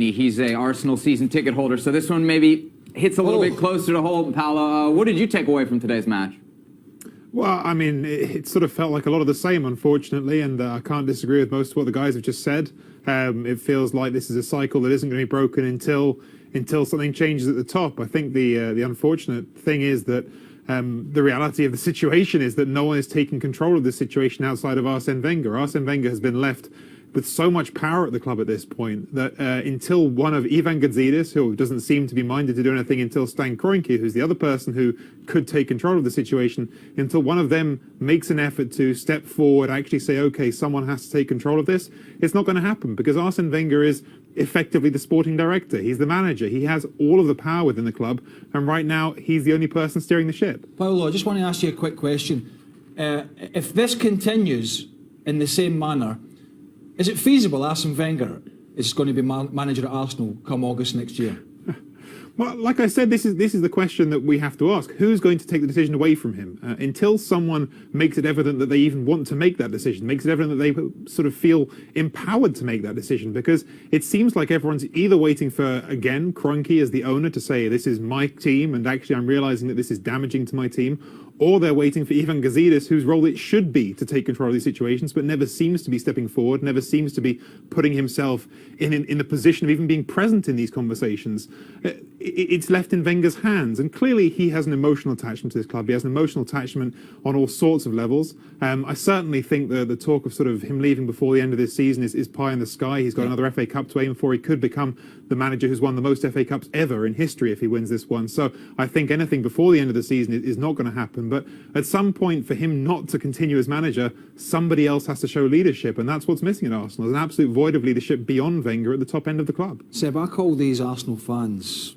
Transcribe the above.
He's a Arsenal season ticket holder, so this one maybe hits a little bit closer to home. Paolo, what did you take away from today's match? Well, I mean, it sort of felt like a lot of the same, unfortunately, and I can't disagree with most of what the guys have just said. It feels like this is a cycle that isn't going to be broken until something changes at the top. I think the unfortunate thing is that the reality of the situation is that no one is taking control of this situation outside of Arsene Wenger. Arsene Wenger has been left with so much power at the club at this point that until one of Ivan Gazidis, who doesn't seem to be minded to do anything, until Stan Kroenke, who's the other person who could take control of the situation, until one of them makes an effort to step forward, actually say, okay, someone has to take control of this, it's not going to happen, because Arsene Wenger is effectively the sporting director. He's the manager. He has all of the power within the club, and right now he's the only person steering the ship. Paolo, I just want to ask you a quick question. If this continues in the same manner, is it feasible Arsene Wenger is going to be manager at Arsenal come August next year? Well, like I said, this is the question that we have to ask. Who's going to take the decision away from him? Until someone makes it evident that they even want to make that decision, makes it evident that they sort of feel empowered to make that decision, because it seems like everyone's either waiting for, again, Kroenke as the owner to say, this is my team, and actually I'm realizing that this is damaging to my team, or they're waiting for Ivan Gazidis, whose role it should be to take control of these situations, but never seems to be stepping forward, never seems to be putting himself in the position of even being present in these conversations. It's left in Wenger's hands, and clearly he has an emotional attachment to this club. He has an emotional attachment on all sorts of levels. I certainly think the talk of sort of him leaving before the end of this season is pie in the sky. He's got another FA Cup to aim for. He could become the manager who's won the most FA Cups ever in history if he wins this one. So I think anything before the end of the season is not going to happen. But at some point, for him not to continue as manager, somebody else has to show leadership, and that's what's missing at Arsenal. There's an absolute void of leadership beyond Wenger at the top end of the club. Seb, I call these Arsenal fans